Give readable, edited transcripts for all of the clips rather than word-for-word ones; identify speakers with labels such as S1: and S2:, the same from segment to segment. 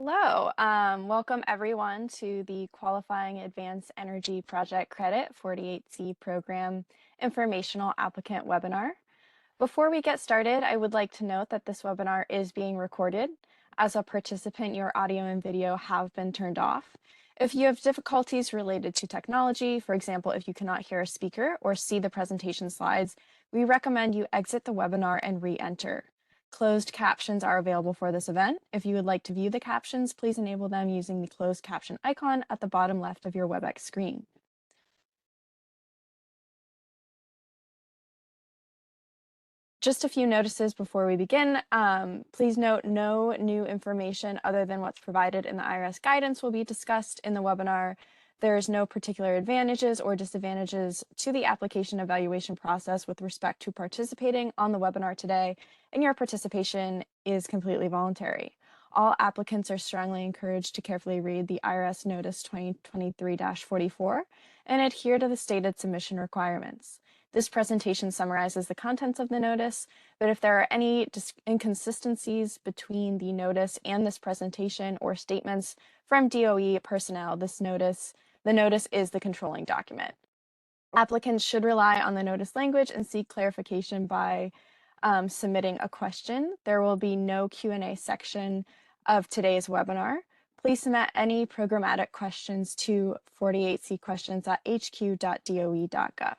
S1: Hello, welcome everyone to the Qualifying Advanced Energy Project Credit 48C Program Informational Applicant webinar. Before we get started, I would like to note that this webinar is being recorded. As a participant, your audio and video have been turned off. If you have difficulties related to technology, for example, if you cannot hear a speaker or see the presentation slides, we recommend you exit the webinar and re-enter. Closed captions are available for this event. If you would like to view the captions, please enable them using the closed caption icon at the bottom left of your WebEx screen. Just a few notices before we begin. Please note no new information other than what's provided in the IRS guidance will be discussed in the webinar. There's no particular advantages or disadvantages to the application evaluation process with respect to participating on the webinar today, and your participation is completely voluntary. All applicants are strongly encouraged to carefully read the IRS Notice 2023-44 and adhere to the stated submission requirements. This presentation summarizes the contents of the notice, but if there are any inconsistencies between the notice and this presentation or statements from DOE personnel, the notice is the controlling document. Applicants should rely on the notice language and seek clarification by submitting a question. There will be no Q&A section of today's webinar. Please submit any programmatic questions to 48cquestions@hq.doe.gov.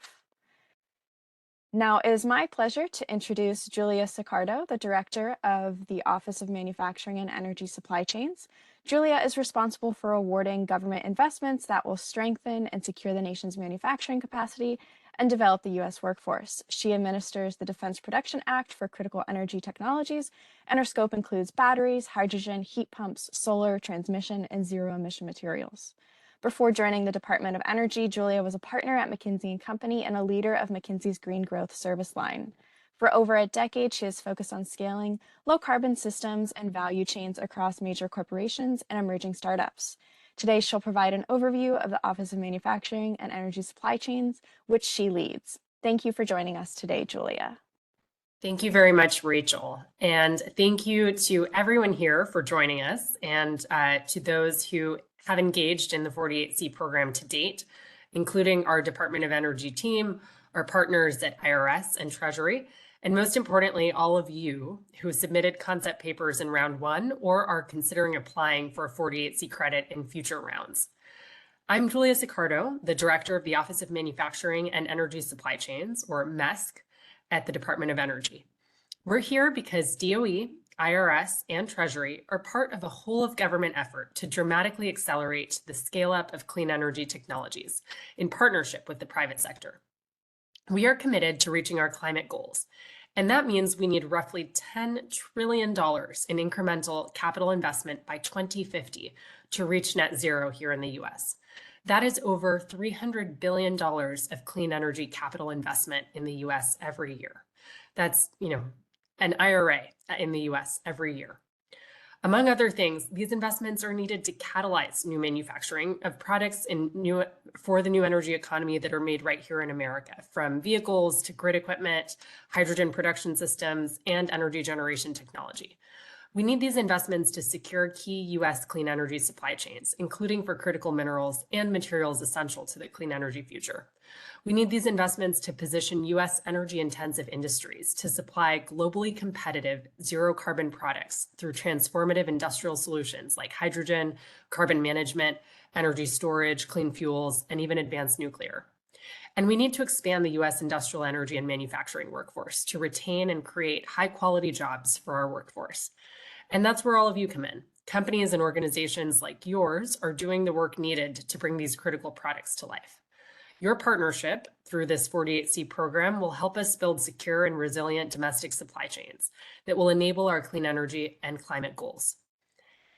S1: Now, it is my pleasure to introduce Julia Sicardo, the Director of the Office of Manufacturing and Energy Supply Chains. Julia is responsible for awarding government investments that will strengthen and secure the nation's manufacturing capacity and develop the U.S. workforce. She administers the Defense Production Act for critical energy technologies, and her scope includes batteries, hydrogen, heat pumps, solar, transmission, and zero-emission materials. Before joining the Department of Energy, Julia was a partner at McKinsey & Company and a leader of McKinsey's Green Growth service line. For over a decade, she has focused on scaling low-carbon systems and value chains across major corporations and emerging startups. Today, she'll provide an overview of the Office of Manufacturing and Energy Supply Chains, which she leads. Thank you for joining us today, Julia.
S2: Thank you very much, Rachel. And thank you to everyone here for joining us and to those who have engaged in the 48C program to date, including our Department of Energy team, our partners at IRS and Treasury, and most importantly, all of you who submitted concept papers in round one or are considering applying for a 48C credit in future rounds. I'm Julia Sicardo, the Director of the Office of Manufacturing and Energy Supply Chains, or MESC, at the Department of Energy. We're here because DOE, IRS, and Treasury are part of a whole of government effort to dramatically accelerate the scale up of clean energy technologies in partnership with the private sector. We are committed to reaching our climate goals, and that means we need roughly $10 trillion in incremental capital investment by 2050 to reach net zero here in the US. That is over $300 billion of clean energy capital investment in the US every year. That's, an IRA in the US every year. Among other things, these investments are needed to catalyze new manufacturing of products for the new energy economy that are made right here in America, from vehicles to grid equipment, hydrogen production systems, and energy generation technology. We need these investments to secure key US clean energy supply chains, including for critical minerals and materials essential to the clean energy future. We need these investments to position US energy-intensive industries to supply globally competitive zero-carbon products through transformative industrial solutions like hydrogen, carbon management, energy storage, clean fuels, and even advanced nuclear. And we need to expand the US industrial energy and manufacturing workforce to retain and create high-quality jobs for our workforce. And that's where all of you come in. Companies and organizations like yours are doing the work needed to bring these critical products to life. Your partnership through this 48C program will help us build secure and resilient domestic supply chains that will enable our clean energy and climate goals.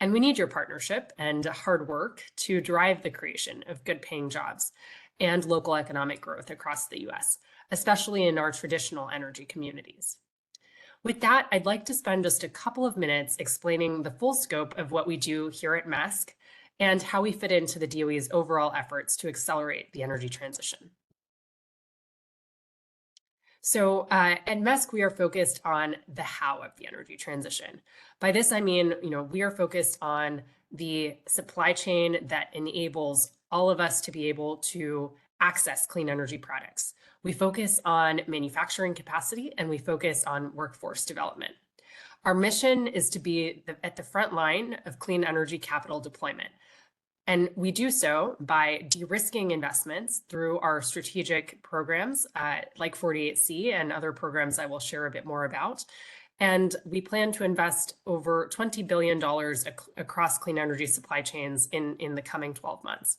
S2: And we need your partnership and hard work to drive the creation of good paying jobs and local economic growth across the US, especially in our traditional energy communities. With that, I'd like to spend just a couple of minutes explaining the full scope of what we do here at MESC and how we fit into the DOE's overall efforts to accelerate the energy transition. So at MESC, we are focused on the how of the energy transition. By this, I mean, we are focused on the supply chain that enables all of us to be able to access clean energy products. We focus on manufacturing capacity and we focus on workforce development. Our mission is to be at the front line of clean energy capital deployment. And we do so by de-risking investments through our strategic programs like 48C and other programs I will share a bit more about. And we plan to invest over $20 billion across clean energy supply chains in the coming 12 months.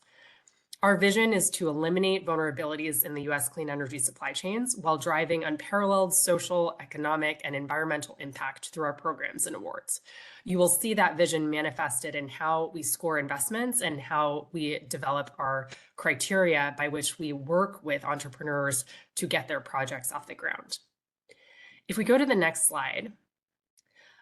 S2: Our vision is to eliminate vulnerabilities in the US clean energy supply chains while driving unparalleled social, economic, and environmental impact through our programs and awards. You will see that vision manifested in how we score investments and how we develop our criteria by which we work with entrepreneurs to get their projects off the ground. If we go to the next slide,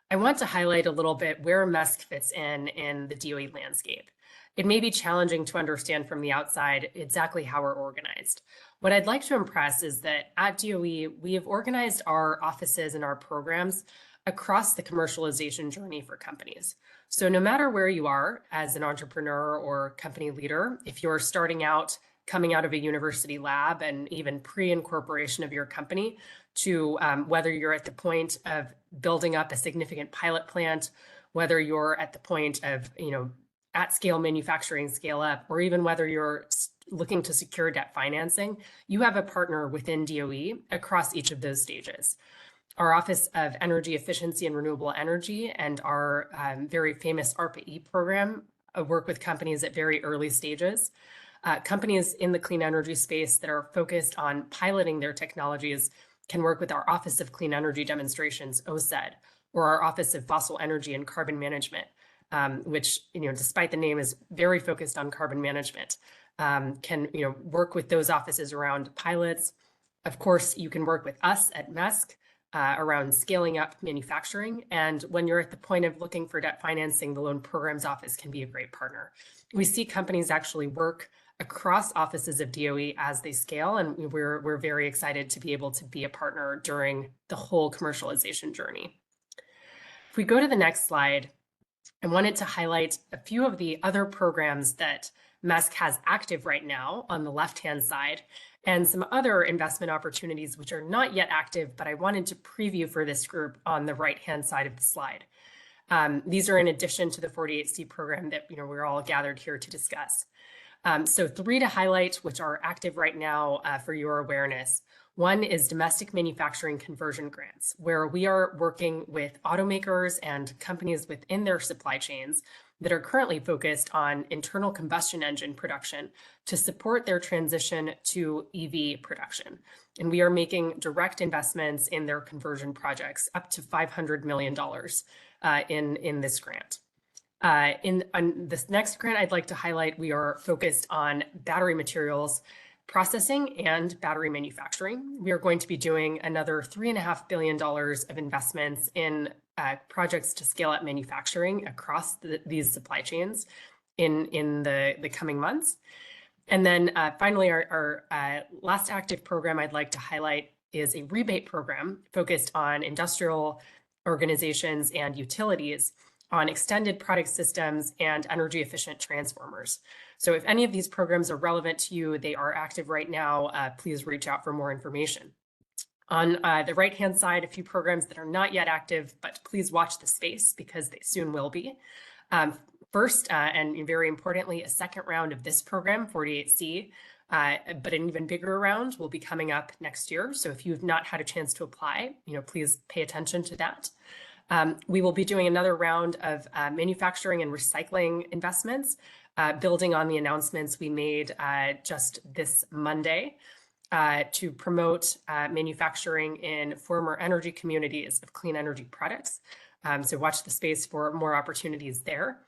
S2: I want to highlight a little bit where MESC fits in the DOE landscape. It may be challenging to understand from the outside exactly how we're organized. What I'd like to impress is that at DOE, we have organized our offices and our programs across the commercialization journey for companies. So no matter where you are as an entrepreneur or company leader, if you're starting out, coming out of a university lab and even pre-incorporation of your company, to whether you're at the point of building up a significant pilot plant, whether you're at the point of, at scale manufacturing scale up, or even whether you're looking to secure debt financing, you have a partner within DOE across each of those stages. Our Office of Energy Efficiency and Renewable Energy and our very famous ARPA-E program work with companies at very early stages. Companies in the clean energy space that are focused on piloting their technologies can work with our Office of Clean Energy Demonstrations, OCED, or our Office of Fossil Energy and Carbon Management, which, despite the name, is very focused on carbon management, can, work with those offices around pilots. Of course, you can work with us at MESC around scaling up manufacturing. And when you're at the point of looking for debt financing, the Loan Programs Office can be a great partner. We see companies actually work across offices of DOE as they scale, and we're very excited to be able to be a partner during the whole commercialization journey. If we go to the next slide, I wanted to highlight a few of the other programs that MESC has active right now on the left-hand side, and some other investment opportunities which are not yet active, but I wanted to preview for this group on the right-hand side of the slide. These are in addition to the 48C program that we're all gathered here to discuss. So 3 to highlight, which are active right now for your awareness. One is domestic manufacturing conversion grants, where we are working with automakers and companies within their supply chains that are currently focused on internal combustion engine production to support their transition to EV production. And we are making direct investments in their conversion projects up to $500 million in this grant. On this next grant, I'd like to highlight, we are focused on battery materials processing and battery manufacturing. We are going to be doing another $3.5 billion of investments in projects to scale up manufacturing across these supply chains in the coming months. And then finally, our last active program I'd like to highlight is a rebate program focused on industrial organizations and utilities on extended product systems and energy efficient transformers. So if any of these programs are relevant to you, they are active right now, please reach out for more information. On the right-hand side, a few programs that are not yet active, but please watch the space because they soon will be. First, and very importantly, a second round of this program, 48C, but an even bigger round will be coming up next year. So if you've not had a chance to apply, please pay attention to that. We will be doing another round of manufacturing and recycling investments, building on the announcements we made just this Monday to promote manufacturing in former energy communities of clean energy products. So watch the space for more opportunities there.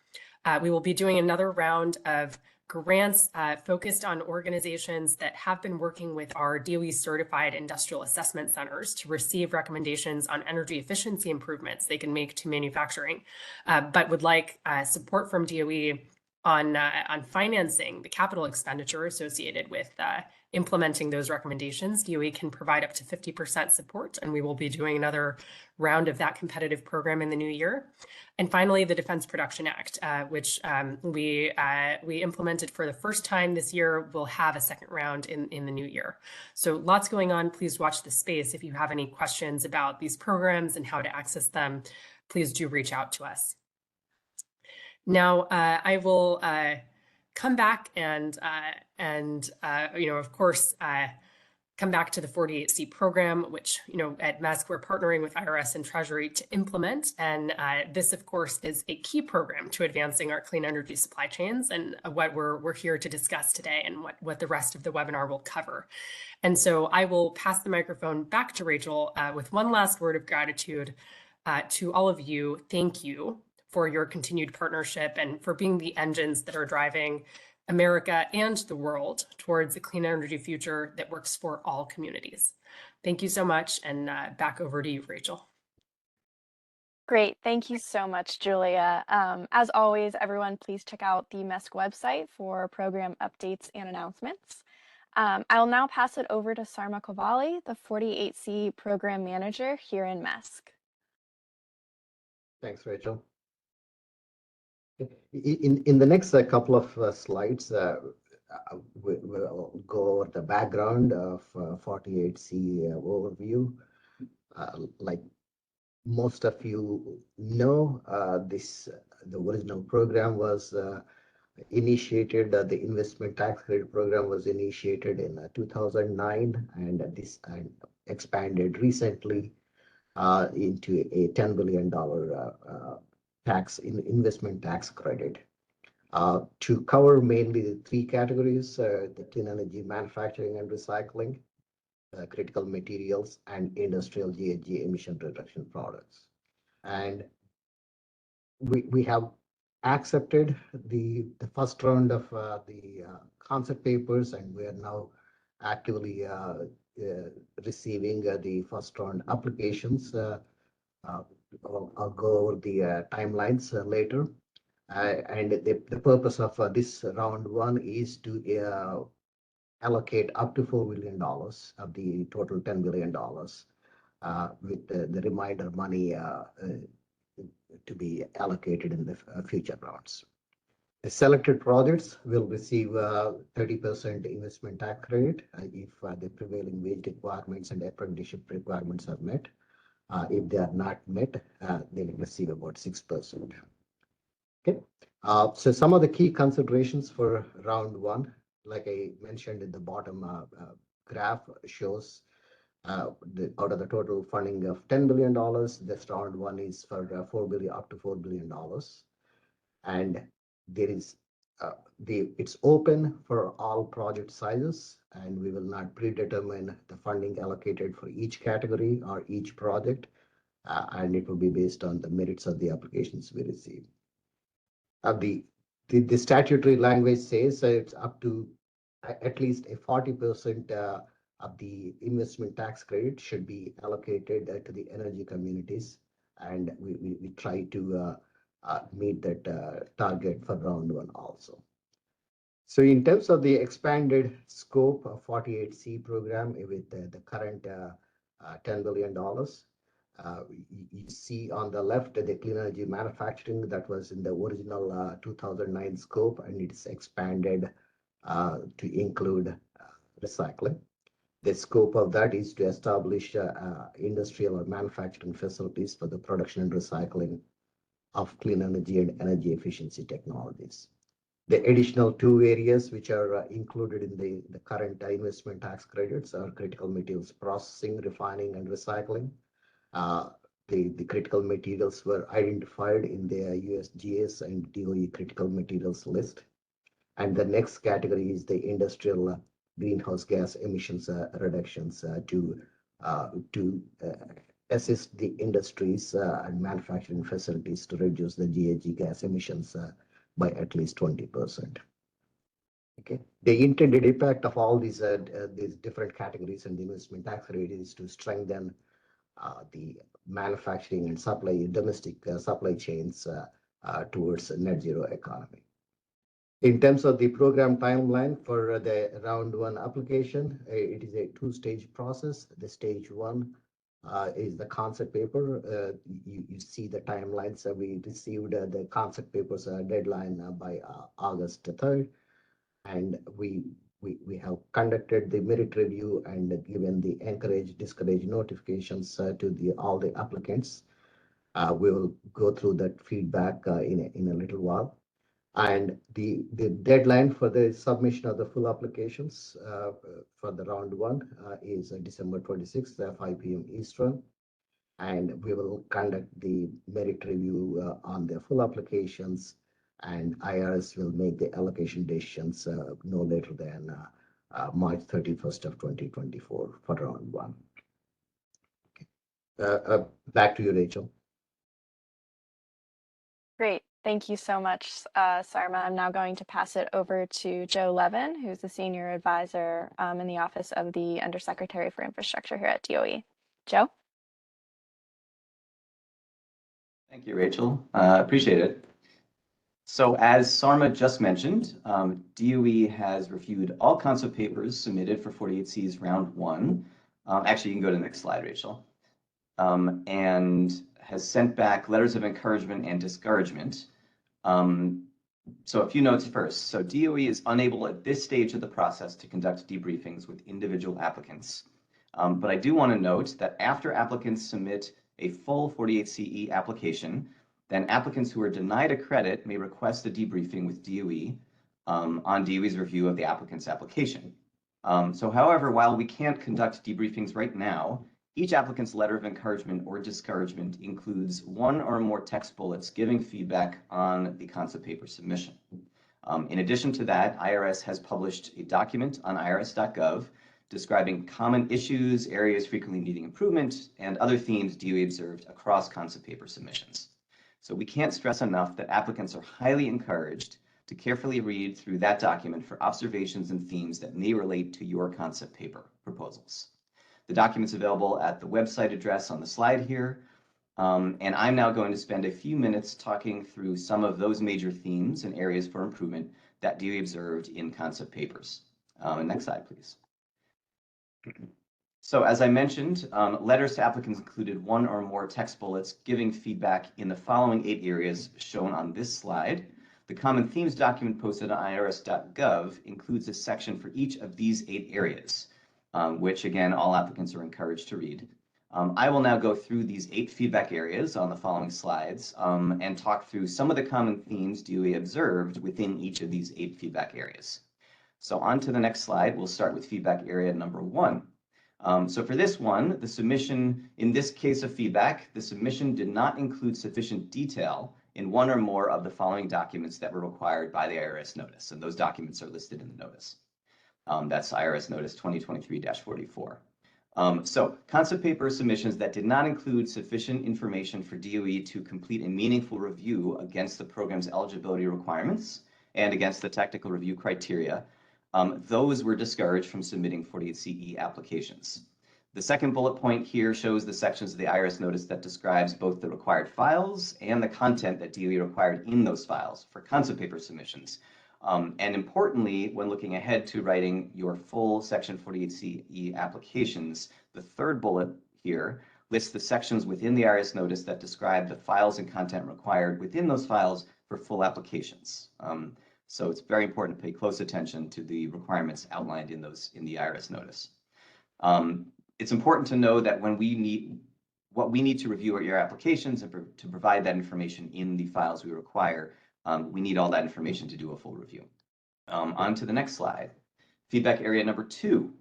S2: We will be doing another round of grants focused on organizations that have been working with our DOE certified industrial assessment centers to receive recommendations on energy efficiency improvements they can make to manufacturing, but would like support from DOE on financing the capital expenditure associated with implementing those recommendations, DOE can provide up to 50% support, and we will be doing another round of that competitive program in the new year. And finally, the Defense Production Act, which we implemented for the first time this year, will have a second round in the new year. So lots going on. Please watch the space. If you have any questions about these programs and how to access them, please do reach out to us. Now, I will come back and of course, come back to the 48C program, which, at MESC, we're partnering with IRS and Treasury to implement. And this, of course, is a key program to advancing our clean energy supply chains, and what we're here to discuss today, and what the rest of the webinar will cover. And so I will pass the microphone back to Rachel with one last word of gratitude to all of you. Thank you for your continued partnership and for being the engines that are driving America and the world towards a clean energy future that works for all communities. Thank you so much, and back over to you, Rachel.
S1: Great. Thank you so much, Julia. As always, everyone, please check out the MESC website for program updates and announcements. I'll now pass it over to Sarma Kovali, the 48C program manager here in MESC.
S3: Thanks, Rachel. In the next couple of slides, we'll go over the background of 48C overview. Like most of you know, the original program was initiated, the investment tax credit program was initiated in 2009, and this expanded recently into a $10 billion investment tax credit to cover mainly the three categories: the clean energy manufacturing and recycling, critical materials, and industrial GHG emission reduction products. And we have accepted the first round of the concept papers, and we are now actively receiving the first round applications. I'll go over the timelines later. And the purpose of this round one is to allocate up to $4 billion of the total $10 billion, with the remainder money to be allocated in the future rounds. The selected projects will receive 30% investment tax credit if the prevailing wage requirements and apprenticeship requirements are met. If they are not met, they will receive about 6%. Okay. So some of the key considerations for round one, like I mentioned in the bottom graph, shows out of the total funding of $10 billion, this round one is for up to $4 billion. And there is it's open for all project sizes, and we will not predetermine the funding allocated for each category or each project, and it will be based on the merits of the applications we receive. The statutory language says it's up to at least a 40% of the investment tax credit should be allocated to the energy communities, and we try to meet that target for round one also. So in terms of the expanded scope of 48C program with the current $10 billion, you see on the left the clean energy manufacturing that was in the original 2009 scope, and it's expanded to include recycling. The scope of that is to establish industrial or manufacturing facilities for the production and recycling of clean energy and energy efficiency technologies. The additional two areas which are included in the current investment tax credits are critical materials processing, refining, and recycling. The critical materials were identified in the USGS and DOE critical materials list. And the next category is the industrial greenhouse gas emissions reductions to assist the industries and manufacturing facilities to reduce the GHG gas emissions by at least 20%. Okay. The intended impact of all these different categories and the investment tax rate is to strengthen the manufacturing and domestic supply chains towards a net zero economy. In terms of the program timeline for the round one application, it is a two-stage process. The stage one is the concept paper. You see the timelines. We received the concept papers deadline by August 3rd, and we have conducted the merit review and given the encourage, discourage notifications to all the applicants. We will go through that feedback in a little while. And the deadline for the submission of the full applications for the round one is December 26th, 5 p.m. Eastern. And we will conduct the merit review on the full applications, and IRS will make the allocation decisions no later than March 31st of 2024 for round one. Back to you, Rachel.
S1: Great. Thank you so much, Sarma. I'm now going to pass it over to Joe Levin, who's the Senior Advisor in the Office of the Undersecretary for Infrastructure here at DOE. Joe?
S4: Thank you, Rachel. Appreciate it. So as Sarma just mentioned, DOE has reviewed all concept papers submitted for 48C's round one. Actually, you can go to the next slide, Rachel. And has sent back letters of encouragement and discouragement. So a few notes first. So DOE is unable at this stage of the process to conduct debriefings with individual applicants. But I do want to note that after applicants submit a full 48CE application, then applicants who are denied a credit may request a debriefing with DOE on DOE's review of the applicant's application. So however, while we can't conduct debriefings right now, each applicant's letter of encouragement or discouragement includes one or more text bullets giving feedback on the concept paper submission. In addition to that, IRS has published a document on irs.gov describing common issues, areas frequently needing improvement, and other themes DOE observed across concept paper submissions. So we can't stress enough that applicants are highly encouraged to carefully read through that document for observations and themes that may relate to your concept paper proposals. The document's available at the website address on the slide here. And I'm now going to spend a few minutes talking through some of those major themes and areas for improvement that DOE observed in concept papers. Next slide, please. So as I mentioned, letters to applicants included one or more text bullets giving feedback in the following 8 areas shown on this slide. The Common Themes document posted on irs.gov includes a section for each of these 8 areas, which again, all applicants are encouraged to read. I will now go through these 8 feedback areas on the following slides and talk through some of the common themes DOE observed within each of these 8 feedback areas. So on to the next slide, we'll start with feedback area number 1. So for this one, the submission, in this case of feedback, the submission did not include sufficient detail in one or more of the following documents that were required by the IRS notice, and those documents are listed in the notice. That's IRS Notice 2023-44. So concept paper submissions that did not include sufficient information for DOE to complete a meaningful review against the program's eligibility requirements and against the technical review criteria, those were discouraged from submitting 48CE applications. The second bullet point here shows the sections of the IRS notice that describes both the required files and the content that DOE required in those files for concept paper submissions. And importantly, when looking ahead to writing your full Section 48CE applications, the third bullet here lists the sections within the IRS notice that describe the files and content required within those files for full applications. So it's very important to pay close attention to the requirements outlined in the IRS notice. It's important to know that when what we need to review your applications and to provide that information in the files we require, we need all that information to do a full review. On to the next slide, feedback area number 2.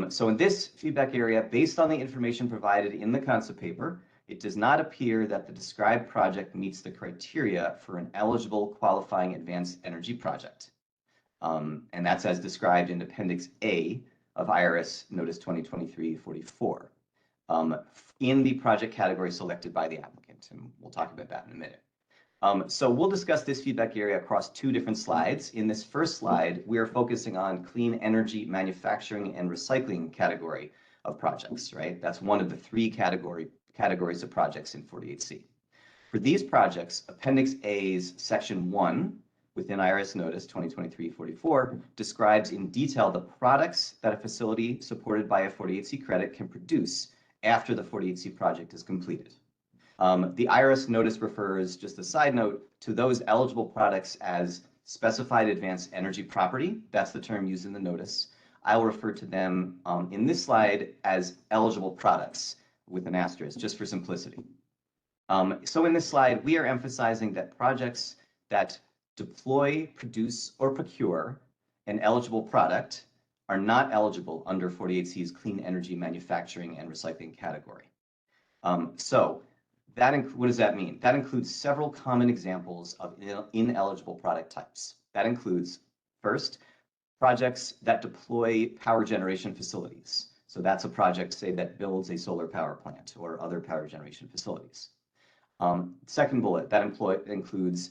S4: So in this feedback area, based on the information provided in the concept paper, it does not appear that the described project meets the criteria for an eligible qualifying advanced energy project. And that's as described in Appendix A of IRS Notice 2023-44 in the project category selected by the applicant. And we'll talk about that in a minute. So we'll discuss this feedback area across 2 different slides. In this first slide, we are focusing on clean energy manufacturing and recycling category of projects, right? That's one of the 3 categories of projects in 48C. For these projects, Appendix A's Section 1, within IRS Notice 2023-44 describes in detail the products that a facility supported by a 48C credit can produce after the 48C project is completed. The IRS Notice refers, just a side note, to those eligible products as specified advanced energy property. That's the term used in the notice. I will refer to them in this slide as eligible products with an asterisk, just for simplicity. So in this slide, we are emphasizing that projects that deploy, produce, or procure an eligible product are not eligible under 48C's clean energy manufacturing and recycling category. What does that mean? That includes several common examples of ineligible product types. That includes, first, projects that deploy power generation facilities. So that's a project, say, that builds a solar power plant or other power generation facilities. Second bullet, that includes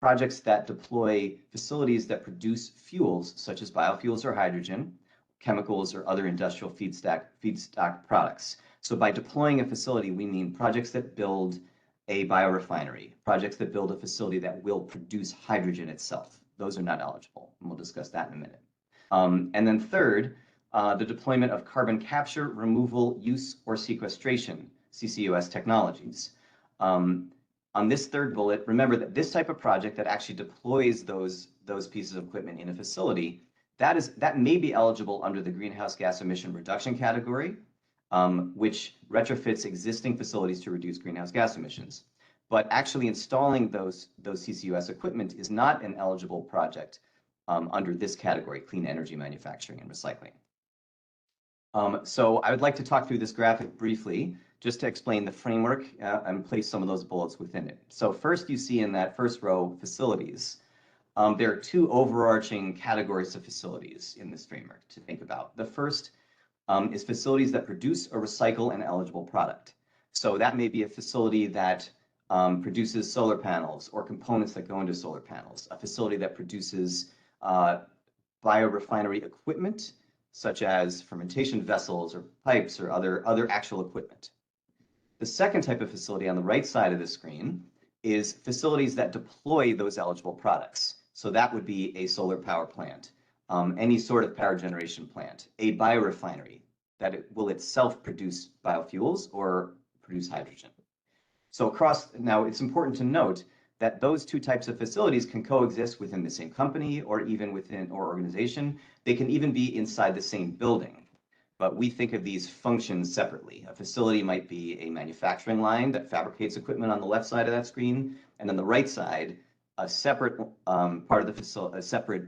S4: projects that deploy facilities that produce fuels such as biofuels or hydrogen, chemicals, or other industrial feedstock products. So by deploying a facility, we mean projects that build a biorefinery, projects that build a facility that will produce hydrogen itself. Those are not eligible, and we'll discuss that in a minute. And then third, the deployment of carbon capture, removal, use, or sequestration, CCUS technologies. On this third bullet, remember that this type of project that actually deploys those pieces of equipment in a facility, that may be eligible under the greenhouse gas emission reduction category, which retrofits existing facilities to reduce greenhouse gas emissions. But actually installing those CCUS equipment is not an eligible project under this category, clean energy manufacturing and recycling. So I would like to talk through this graphic briefly, just to explain the framework and place some of those bullets within it. So first, you see in that first row, facilities. There are two overarching categories of facilities in this framework to think about. The first is facilities that produce or recycle an eligible product. So that may be a facility that produces solar panels or components that go into solar panels, a facility that produces biorefinery equipment, such as fermentation vessels or pipes or other actual equipment. The second type of facility on the right side of the screen is facilities that deploy those eligible products. So that would be a solar power plant, any sort of power generation plant, a biorefinery that it will itself produce biofuels or produce hydrogen. So now it's important to note that those two types of facilities can coexist within the same company or even within or organization. They can even be inside the same building. But we think of these functions separately. A facility might be a manufacturing line that fabricates equipment on the left side of that screen, and on the right side, a separate part of the facility, a separate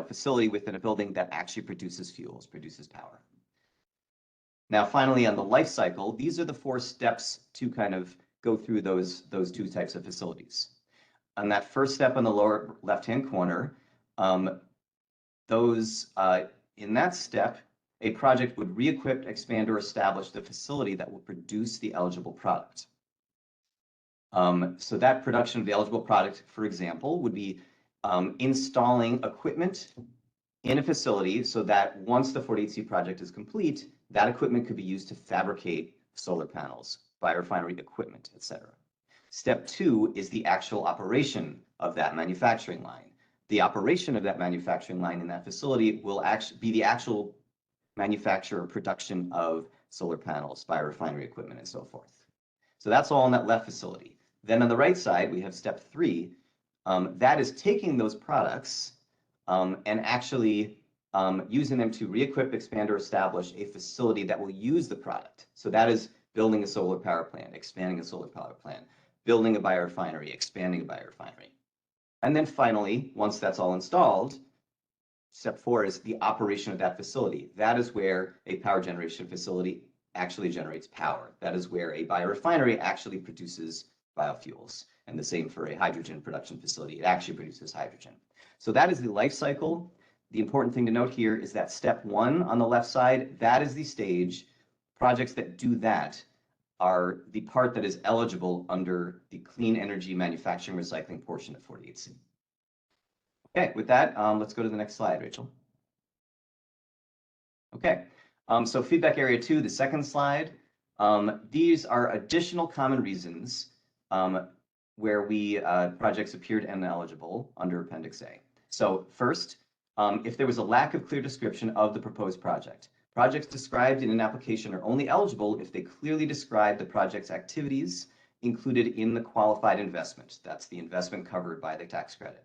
S4: facility within a building that actually produces fuels, produces power. Now, finally, on the life cycle, these are the 4 steps to kind of go through those two types of facilities. On that first step on the lower left-hand corner, in that step, a project would re-equip, expand, or establish the facility that will produce the eligible product. So that production of the eligible product, for example, would be installing equipment in a facility so that once the 48C project is complete, that equipment could be used to fabricate solar panels, biorefinery equipment, etc. Step 2 is the actual operation of that manufacturing line. The operation of that manufacturing line in that facility will actually be the actual manufacture or production of solar panels, biorefinery equipment, and so forth. So that's all in that left facility. Then on the right side, we have step 3. That is taking those products and actually using them to re-equip, expand, or establish a facility that will use the product. So that is building a solar power plant, expanding a solar power plant, building a biorefinery, expanding a biorefinery. And then finally, once that's all installed, step 4 is the operation of that facility. That is where a power generation facility actually generates power. That is where a biorefinery actually produces biofuels. And the same for a hydrogen production facility. It actually produces hydrogen. So that is the life cycle. The important thing to note here is that step 1 on the left side, that is the stage. Projects that do that are the part that is eligible under the clean energy manufacturing recycling portion of 48C. Okay, with that, let's go to the next slide, Rachel. Okay, so feedback area 2, the second slide. These are additional common reasons where projects appeared ineligible under Appendix A. So first, if there was a lack of clear description of the proposed project. Projects described in an application are only eligible if they clearly describe the project's activities included in the qualified investment. That's the investment covered by the tax credit.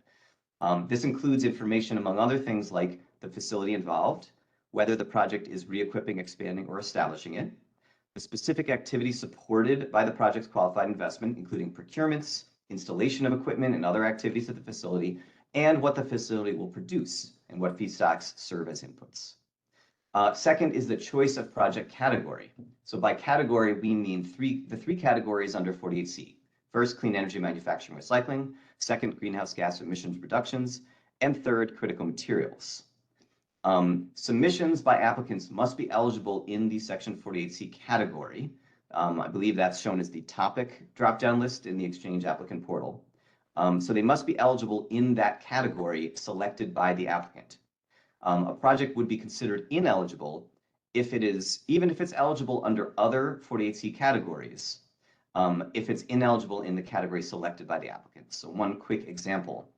S4: This includes information, among other things, like the facility involved, whether the project is re-equipping, expanding, or establishing it, the specific activities supported by the project's qualified investment, including procurements, installation of equipment, and other activities at the facility, and what the facility will produce and what feedstocks serve as inputs. Second is the choice of project category. So by category, we mean the three categories under 48C. First, clean energy manufacturing recycling. Second, greenhouse gas emissions reductions. And third, critical materials. Submissions by applicants must be eligible in the Section 48C category. I believe that's shown as the topic drop-down list in the Exchange applicant portal. So they must be eligible in that category selected by the applicant. A project would be considered ineligible even if it's eligible under other 48C categories, if it's ineligible in the category selected by the applicant. So one quick example,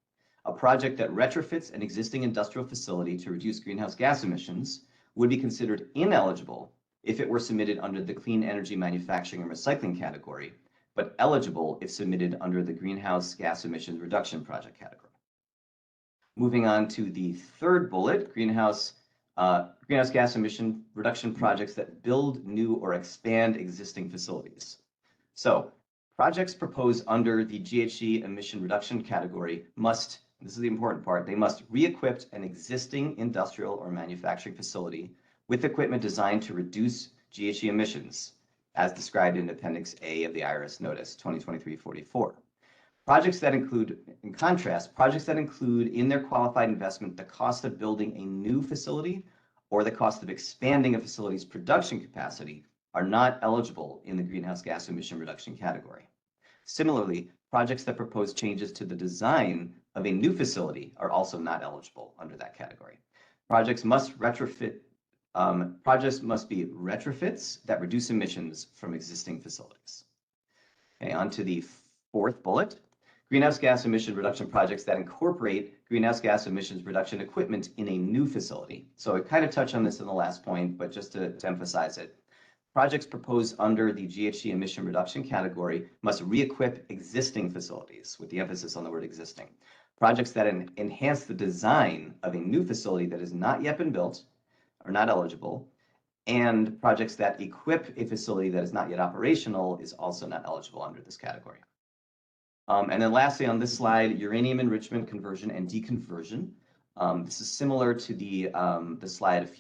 S4: a project that retrofits an existing industrial facility to reduce greenhouse gas emissions would be considered ineligible if it were submitted under the clean energy manufacturing and recycling category, but eligible if submitted under the greenhouse gas emissions reduction project category. Moving on to the third bullet, greenhouse gas emission reduction projects that build new or expand existing facilities. So projects proposed under the GHG emission reduction category must, this is the important part, they must re-equip an existing industrial or manufacturing facility with equipment designed to reduce GHG emissions, as described in Appendix A of the IRS Notice 2023-44. Projects that include, in contrast, projects that include in their qualified investment the cost of building a new facility or the cost of expanding a facility's production capacity are not eligible in the greenhouse gas emission reduction category. Similarly, projects that propose changes to the design of a new facility are also not eligible under that category. Projects must be retrofits that reduce emissions from existing facilities. Okay, on to the fourth bullet. Greenhouse gas emission reduction projects that incorporate greenhouse gas emissions reduction equipment in a new facility. So I kind of touched on this in the last point, but just to emphasize it. Projects proposed under the GHG emission reduction category must re-equip existing facilities, with the emphasis on the word existing. Projects that enhance the design of a new facility that has not yet been built are not eligible, and projects that equip a facility that is not yet operational is also not eligible under this category. And then lastly on this slide, uranium enrichment, conversion, and deconversion. This is similar to the slide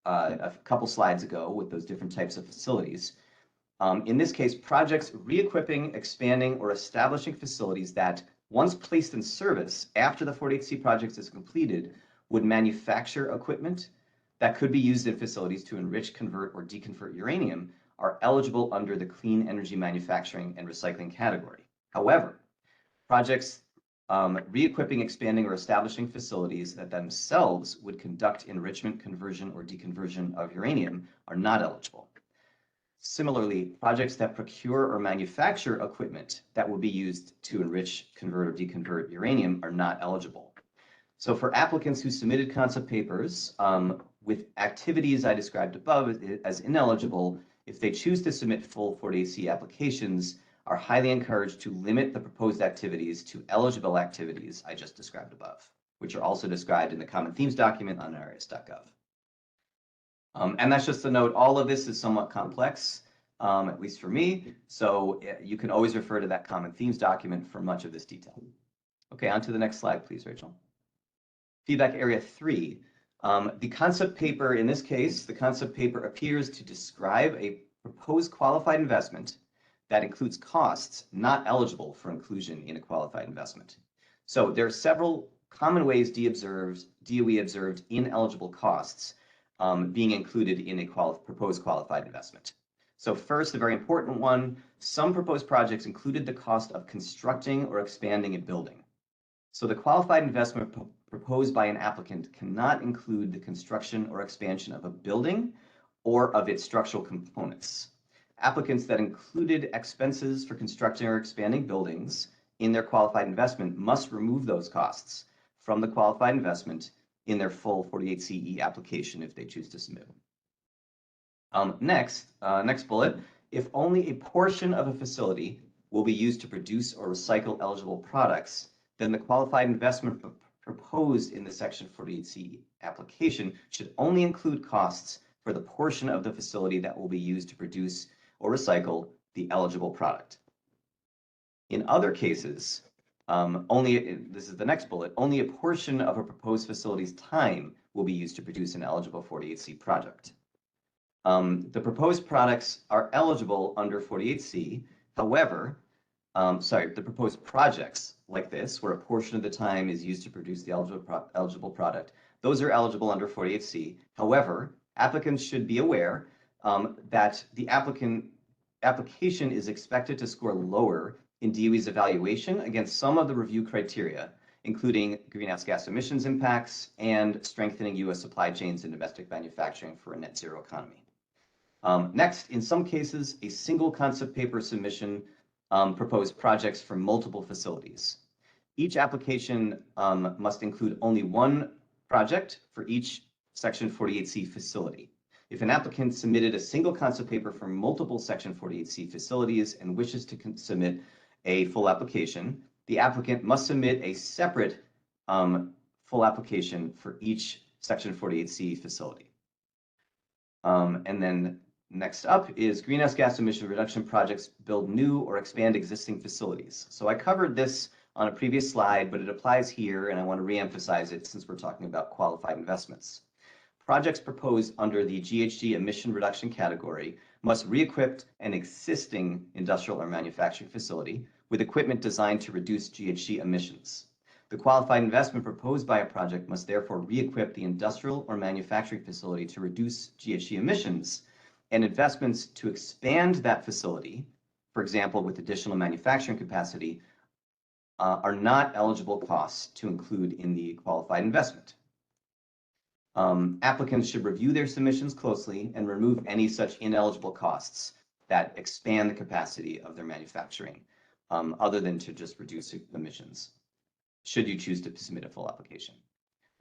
S4: a couple slides ago with those different types of facilities. In this case, projects re-equipping, expanding, or establishing facilities that, once placed in service after the 48C project is completed, would manufacture equipment that could be used in facilities to enrich, convert, or deconvert uranium are eligible under the clean energy manufacturing and recycling category. However, projects re-equipping, expanding, or establishing facilities that themselves would conduct enrichment, conversion, or deconversion of uranium are not eligible. Similarly, projects that procure or manufacture equipment that will be used to enrich, convert, or deconvert uranium are not eligible. So for applicants who submitted concept papers with activities I described above as ineligible, if they choose to submit full 48C applications, are highly encouraged to limit the proposed activities to eligible activities I just described above, which are also described in the Common Themes document on irs.gov. And that's just a note, all of this is somewhat complex, at least for me, so you can always refer to that Common Themes document for much of this detail. Okay, on to the next slide, please, Rachel. Feedback area 3. The concept paper, in this case, the concept paper appears to describe a proposed qualified investment that includes costs not eligible for inclusion in a qualified investment. So there are several common ways DOE observed ineligible costs being included in a proposed qualified investment. So first, a very important one, some proposed projects included the cost of constructing or expanding a building. So the qualified investment proposed by an applicant cannot include the construction or expansion of a building or of its structural components. Applicants that included expenses for constructing or expanding buildings in their qualified investment must remove those costs from the qualified investment in their full 48CE application if they choose to submit one. Next bullet, if only a portion of a facility will be used to produce or recycle eligible products, then the qualified investment proposed in the Section 48C application should only include costs for the portion of the facility that will be used to produce or recycle the eligible product. In other cases, this is the next bullet, only a portion of a proposed facility's time will be used to produce an eligible 48C project. The proposed products are eligible under 48C. However, the proposed projects like this, where a portion of the time is used to produce the eligible product, those are eligible under 48C. However, applicants should be aware that the application is expected to score lower in DOE's evaluation against some of the review criteria, including greenhouse gas emissions impacts and strengthening U.S. supply chains and domestic manufacturing for a net zero economy. Next, in some cases, a single concept paper submission proposed projects for multiple facilities. Each application must include only one project for each Section 48C facility. If an applicant submitted a single concept paper for multiple Section 48C facilities and wishes to submit a full application, the applicant must submit a separate full application for each Section 48C facility. And then next up is greenhouse gas emission reduction projects build new or expand existing facilities. So I covered this on a previous slide, but it applies here, and I want to reemphasize it since we're talking about qualified investments. Projects proposed under the GHG emission reduction category must re-equip an existing industrial or manufacturing facility with equipment designed to reduce GHG emissions. The qualified investment proposed by a project must therefore re-equip the industrial or manufacturing facility to reduce GHG emissions, and investments to expand that facility, for example, with additional manufacturing capacity, are not eligible costs to include in the qualified investment. Applicants should review their submissions closely and remove any such ineligible costs that expand the capacity of their manufacturing, other than to just reduce emissions, should you choose to submit a full application.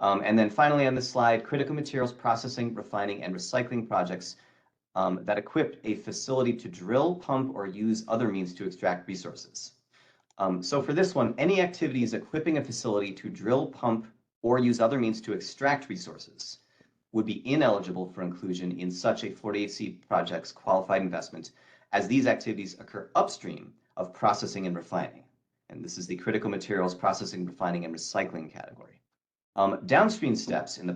S4: And then finally on this slide, critical materials processing, refining, and recycling projects that equip a facility to drill, pump, or use other means to extract resources. So for this one, any activities equipping a facility to drill, pump, or use other means to extract resources would be ineligible for inclusion in such a 48C project's qualified investment, as these activities occur upstream of processing and refining. And this is the critical materials processing, refining, and recycling category. Downstream steps in the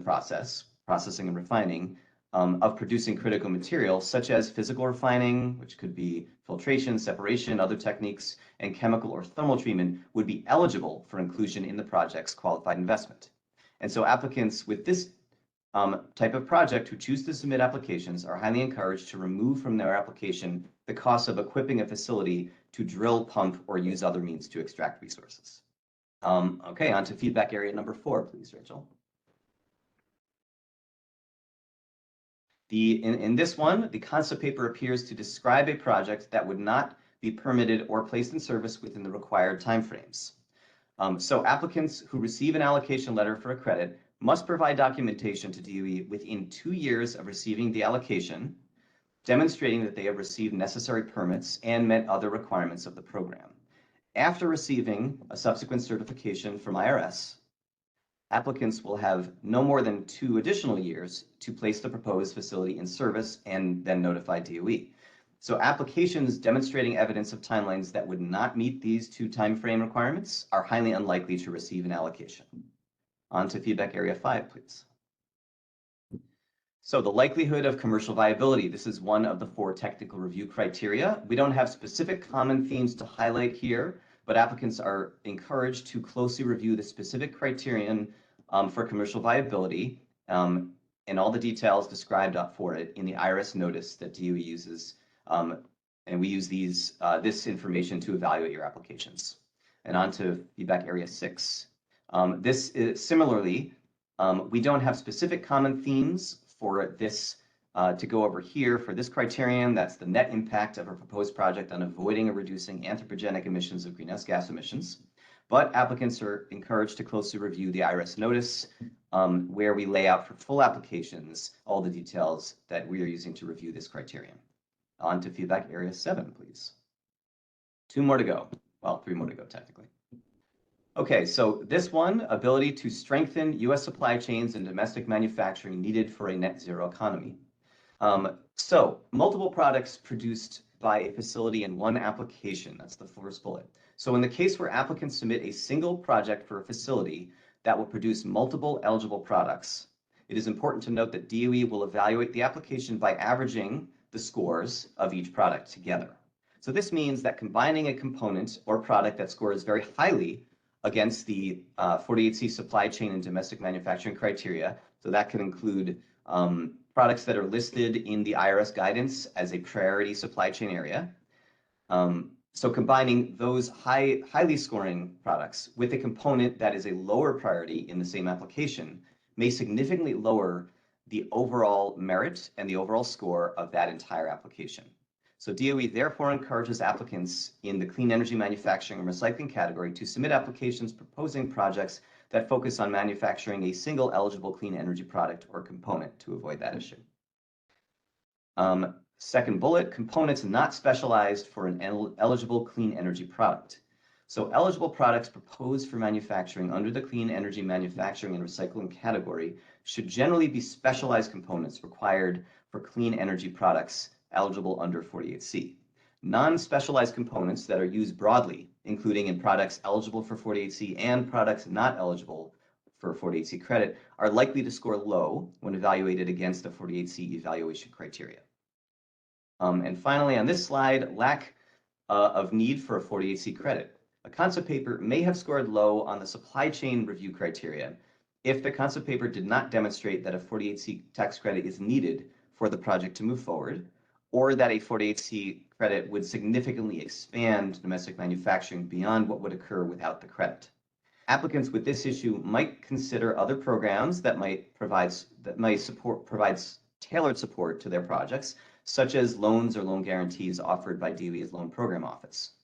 S4: processing and refining of producing critical materials, such as physical refining, which could be filtration, separation, other techniques, and chemical or thermal treatment, would be eligible for inclusion in the project's qualified investment. And so applicants with this type of project who choose to submit applications are highly encouraged to remove from their application the cost of equipping a facility to drill, pump, or use other means to extract resources. Okay, on to feedback area number 4, please, Rachel. In this one, the concept paper appears to describe a project that would not be permitted or placed in service within the required timeframes. So applicants who receive an allocation letter for a credit must provide documentation to DOE within 2 years of receiving the allocation, demonstrating that they have received necessary permits and met other requirements of the program. After receiving a subsequent certification from IRS, applicants will have no more than 2 additional years to place the proposed facility in service and then notify DOE. So applications demonstrating evidence of timelines that would not meet these 2 timeframe requirements are highly unlikely to receive an allocation. On to feedback area 5, please. So the likelihood of commercial viability. This is one of the 4 technical review criteria. We don't have specific common themes to highlight here, but applicants are encouraged to closely review the specific criterion for commercial viability and all the details described up for it in the IRS notice that DOE uses. And we use this information to evaluate your applications. And on to feedback area 6. This is similarly, we don't have specific common themes for this To go over here for this criterion, that's the net impact of a proposed project on avoiding or reducing anthropogenic emissions of greenhouse gas emissions. But applicants are encouraged to closely review the IRS notice, where we lay out for full applications all the details that we are using to review this criterion. On to feedback area 7, please. 2 more to go. Well, 3 more to go, technically. Okay, so this one, ability to strengthen U.S. supply chains and domestic manufacturing needed for a net zero economy. So multiple products produced by a facility in one application, that's the first bullet. So in the case where applicants submit a single project for a facility that will produce multiple eligible products, it is important to note that DOE will evaluate the application by averaging the scores of each product together. So this means that combining a component or product that scores very highly against the 48C supply chain and domestic manufacturing criteria, so that can include products that are listed in the IRS guidance as a priority supply chain area. So combining those highly scoring products with a component that is a lower priority in the same application may significantly lower the overall merit and the overall score of that entire application. So DOE therefore encourages applicants in the clean energy manufacturing and recycling category to submit applications proposing projects that focus on manufacturing a single eligible clean energy product or component to avoid that issue. Second bullet, components not specialized for an eligible clean energy product. So eligible products proposed for manufacturing under the clean energy manufacturing and recycling category should generally be specialized components required for clean energy products eligible under 48C. Non-specialized components that are used broadly, including in products eligible for 48C and products not eligible for 48C credit, are likely to score low when evaluated against the 48C evaluation criteria. And finally, on this slide, lack of need for a 48C credit. A concept paper may have scored low on the supply chain review criteria if the concept paper did not demonstrate that a 48C tax credit is needed for the project to move forward, or that a 48C credit would significantly expand domestic manufacturing beyond what would occur without the credit. Applicants with this issue might consider other programs that might provide tailored support to their projects, such as loans or loan guarantees offered by DOE's Loan Program Office.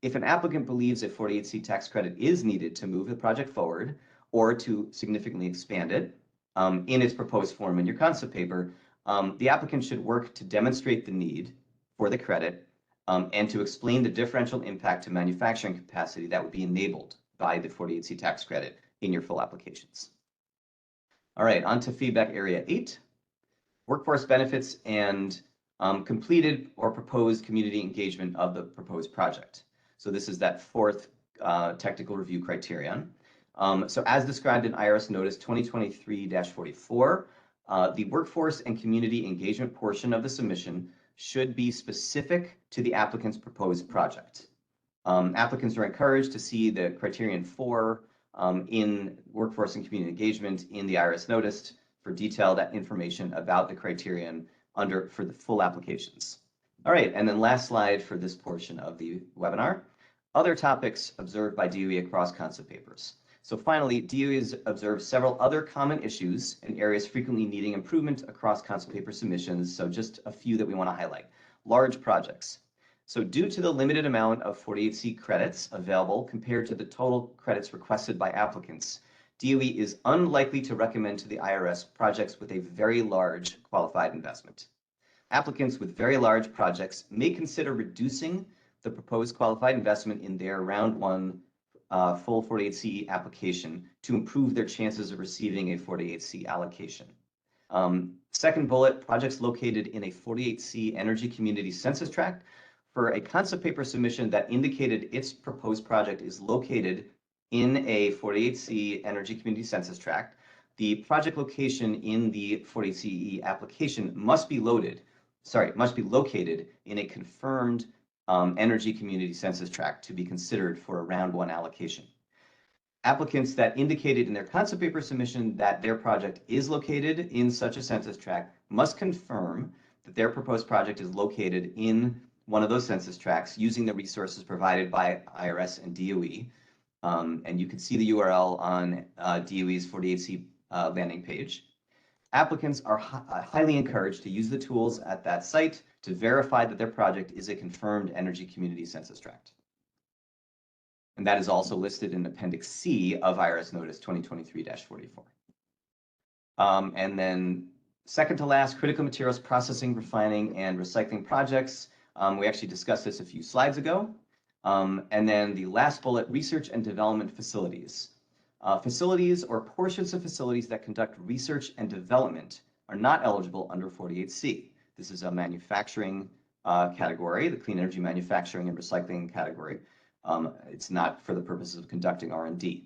S4: If an applicant believes a 48C tax credit is needed to move the project forward or to significantly expand it in its proposed form in your concept paper, the applicant should work to demonstrate the need for the credit and to explain the differential impact to manufacturing capacity that would be enabled by the 48C tax credit in your full applications. All right, on to feedback area 8, workforce benefits and completed or proposed community engagement of the proposed project. So this is that fourth technical review criterion. So as described in IRS Notice 2023-44, the workforce and community engagement portion of the submission should be specific to the applicant's proposed project. Applicants are encouraged to see the criterion 4 in workforce and community engagement in the IRS Notice for detailed information about the criterion for the full applications. All right, and then last slide for this portion of the webinar, other topics observed by DOE across concept papers. So finally, DOE has observed several other common issues in areas frequently needing improvement across concept paper submissions. So just a few that we want to highlight. Large projects. So due to the limited amount of 48C credits available compared to the total credits requested by applicants, DOE is unlikely to recommend to the IRS projects with a very large qualified investment. Applicants with very large projects may consider reducing the proposed qualified investment in their round 1 full 48C application to improve their chances of receiving a 48C allocation. Second bullet, projects located in a 48C energy community census tract. For a concept paper submission that indicated its proposed project is located in a 48C energy community census tract, the project location in the 48C application must be located in a confirmed energy community census tract to be considered for a round 1 allocation. Applicants that indicated in their concept paper submission that their project is located in such a census tract must confirm that their proposed project is located in one of those census tracts using the resources provided by IRS and DOE. And you can see the URL on DOE's 48C landing page. Applicants are highly encouraged to use the tools at that site to verify that their project is a confirmed energy community census tract. And that is also listed in Appendix C of IRS Notice 2023-44. And then second to last, critical materials processing, refining, and recycling projects. We actually discussed this a few slides ago. And then the last bullet, research and development facilities. Facilities or portions of facilities that conduct research and development are not eligible under 48C. This is a manufacturing category, the clean energy manufacturing and recycling category. It's not for the purposes of conducting R&D.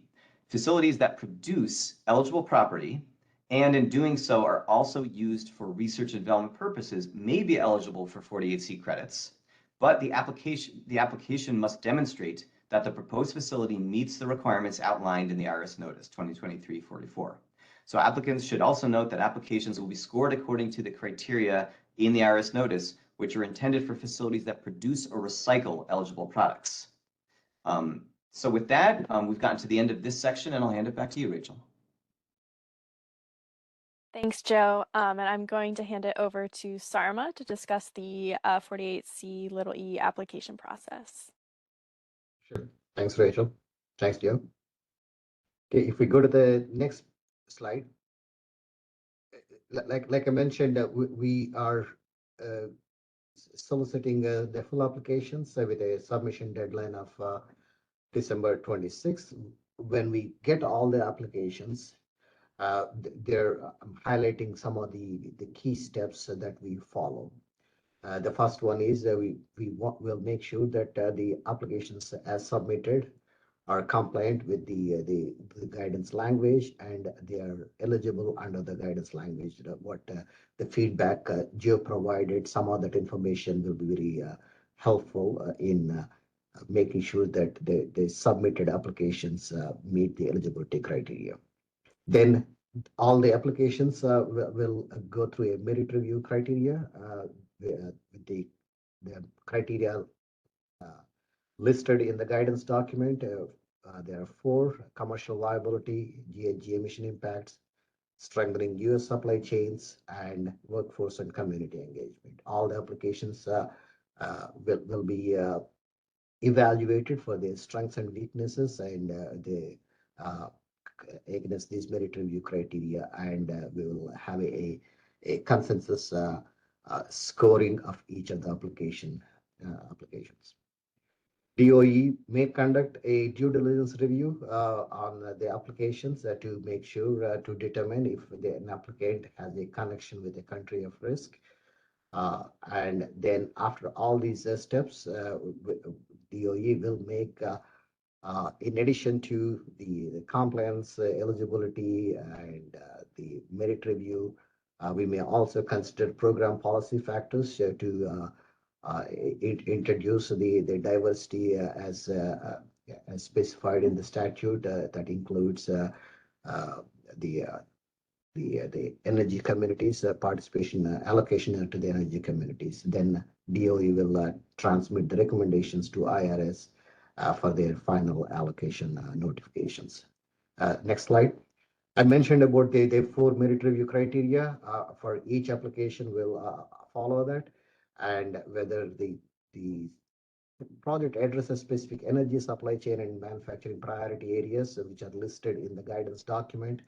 S4: Facilities that produce eligible property and in doing so are also used for research and development purposes may be eligible for 48C credits, but the application must demonstrate that the proposed facility meets the requirements outlined in the IRS Notice 2023-44. So applicants should also note that applications will be scored according to the criteria in the IRS Notice, which are intended for facilities that produce or recycle eligible products. So with that, we've gotten to the end of this section, and I'll hand it back to you, Rachel.
S1: Thanks, Joe. And I'm going to hand it over to Sarma to discuss the 48C little e application process.
S3: Sure. Thanks, Rachel. Thanks, Joe. Okay, if we go to the next slide, like I mentioned, we are soliciting the full applications with a submission deadline of December 26th. When we get all the applications, they're highlighting some of the key steps that we follow. The first one is we'll make sure that the applications as submitted are compliant with the guidance language and they are eligible under the guidance language. What the feedback Geo provided, some of that information will be very helpful in making sure that the submitted applications meet the eligibility criteria. Then all the applications will go through a merit review criteria with the criteria listed in the guidance document. There are 4: commercial viability, GHG emission impacts, strengthening US supply chains, and workforce and community engagement. All the applications will be evaluated for their strengths and weaknesses and against these merit review criteria, and we will have a consensus scoring of each of the applications. DOE may conduct a due diligence review on the applications to make sure to determine if an applicant has a connection with a country of risk. And then after all these steps, DOE will make, in addition to the compliance, eligibility, and the merit review, we may also consider program policy factors to introduce the diversity as specified in the statute. That includes the energy communities participation allocation to the energy communities. Then DOE will transmit the recommendations to IRS for their final allocation notifications. Next slide. I mentioned about the 4 merit review criteria for each application. Will follow that, and whether the project addresses specific energy supply chain and manufacturing priority areas which are listed in the guidance document,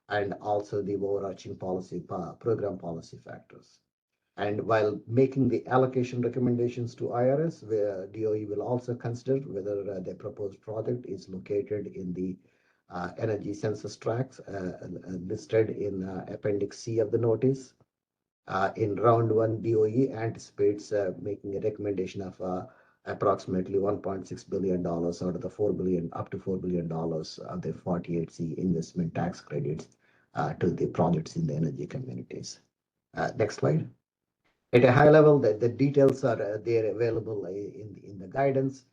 S3: and also the overarching policy program policy factors. And while making the allocation recommendations to IRS, where DOE will also consider whether the proposed project is located in the energy census tracts listed in Appendix C of the notice. In round 1, DOE anticipates making a recommendation of approximately $1.6 billion out of the $4 billion, up to $4 billion of the 48C investment tax credits to the projects in the energy communities. Next slide. At a high level, the details are there available in the guidance.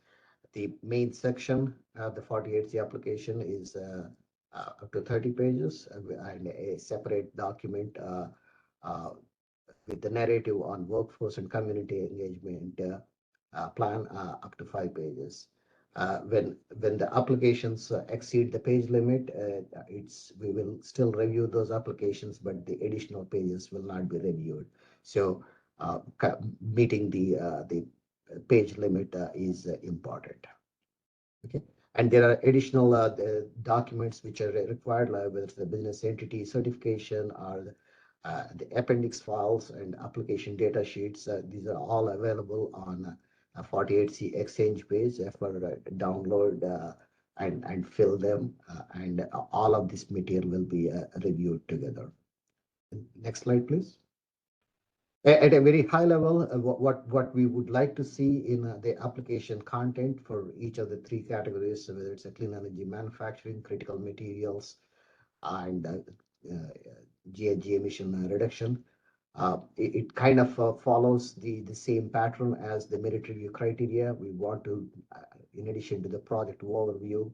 S3: The main section of the 48C application is up to 30 pages and a separate document with the narrative on workforce and community engagement plan up to 5 pages. When the applications exceed the page limit, we will still review those applications, but the additional pages will not be reviewed. So meeting the page limit is important. Okay. And there are additional the documents which are required, like whether it's the business entity certification or the appendix files and application data sheets. These are all available on 48C Exchange page for download and fill them. And all of this material will be reviewed together. Next slide, please. At a very high level, what we would like to see in the application content for each of the three categories, whether it's a clean energy manufacturing, critical materials, and GHG emission reduction. It kind of follows the same pattern as the merit review criteria. We want to, in addition to the project overview,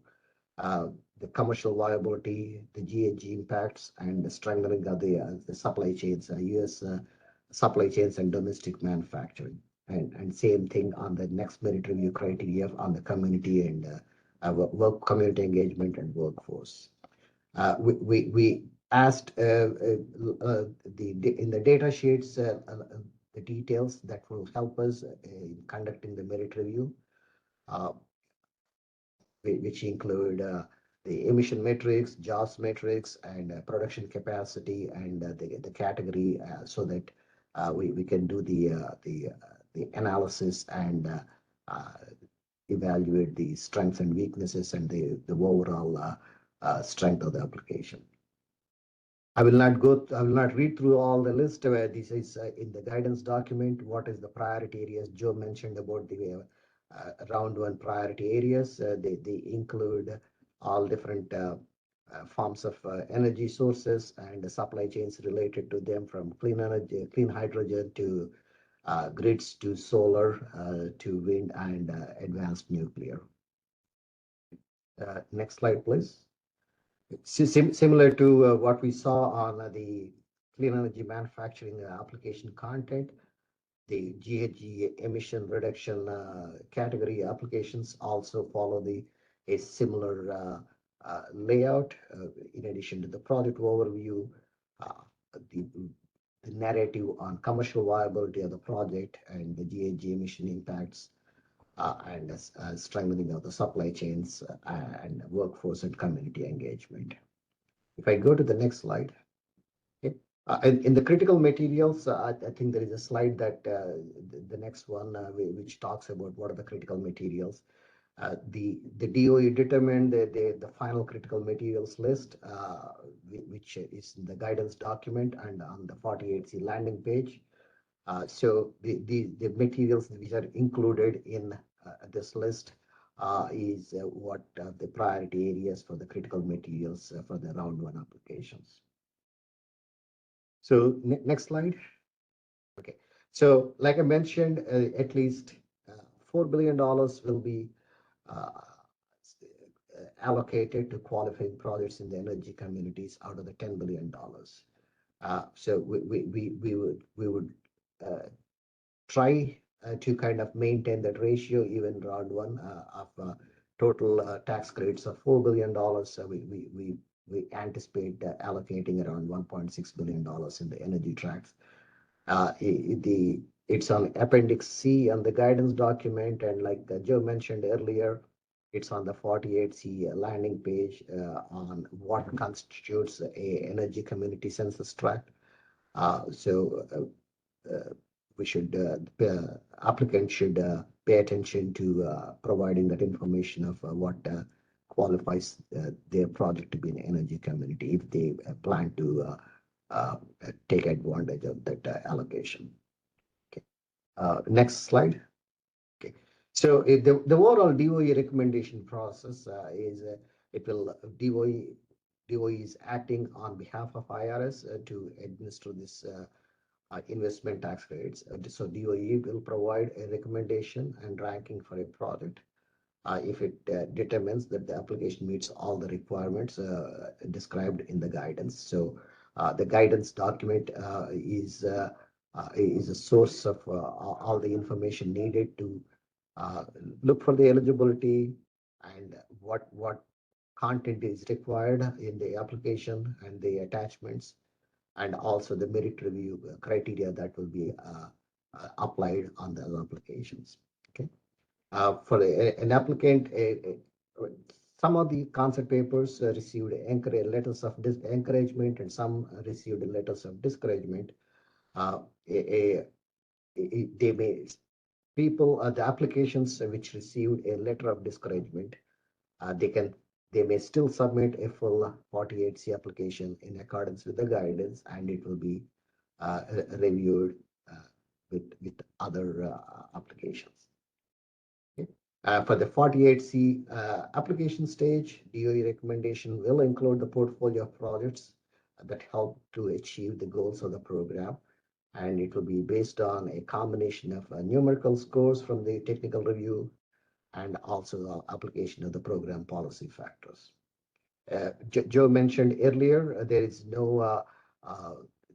S3: the commercial viability, the GHG impacts, and the strengthening of the supply chains, US supply chains and domestic manufacturing. And same thing on the next merit review criteria on the community and work community engagement and workforce. We asked in the data sheets the details that will help us in conducting the merit review, which include the emission metrics, jobs metrics, and production capacity, and the category, so that we can do the analysis and evaluate the strengths and weaknesses and the overall strength of the application. I will not read through all the list. This is in the guidance document. What is the priority areas? Joe mentioned about the round one priority areas. They include all different forms of energy sources and the supply chains related to them, from clean energy, clean hydrogen to grids to solar to wind and advanced nuclear. Next slide, please. Similar to what we saw on the clean energy manufacturing application content, the GHG emission reduction category applications also follow a similar layout. In addition to the project overview, the, the narrative on commercial viability of the project and the GHG emission impacts, and strengthening of the supply chains and workforce and community engagement. If I go to the next slide. Okay. In the critical materials, I think there is a slide that the next one which talks about what are the critical materials. The DOE determined the final critical materials list, which is in the guidance document and on the 48C landing page. So the materials which are included in this list is what the priority areas for the critical materials for the round one applications. So next slide. Okay. So like I mentioned, at least $4 billion will be allocated to qualifying projects in the energy communities out of the $10 billion. So we would try to kind of maintain that ratio even round one of total tax credits of $4 billion. So we anticipate allocating around $1.6 billion in the energy tracks. It's on Appendix C on the guidance document, and like Joe mentioned earlier, it's on the 48C landing page on what constitutes a energy community census tract. So we should applicants should pay attention to providing that information of what qualifies their project to be an energy community if they plan to take advantage of that allocation. Okay. Next slide. Okay. So the overall DOE recommendation process is DOE is acting on behalf of IRS to administer this investment tax credits. So DOE will provide a recommendation and ranking for a project if it determines that the application meets all the requirements described in the guidance. So the guidance document is a source of all the information needed to look for the eligibility, what content is required in the application and the attachments, and also the merit review criteria that will be applied on the applications. Okay. For an applicant, some of the concept papers received letters of encouragement, and some received letters of discouragement. They may the applications which received a letter of discouragement, they may still submit a full 48C application in accordance with the guidance, and it will be reviewed with other applications. Okay. For the 48C application stage, DOE recommendation will include the portfolio of projects that help to achieve the goals of the program, and it will be based on a combination of numerical scores from the technical review and also the application of the program policy factors. Joe mentioned earlier, there is no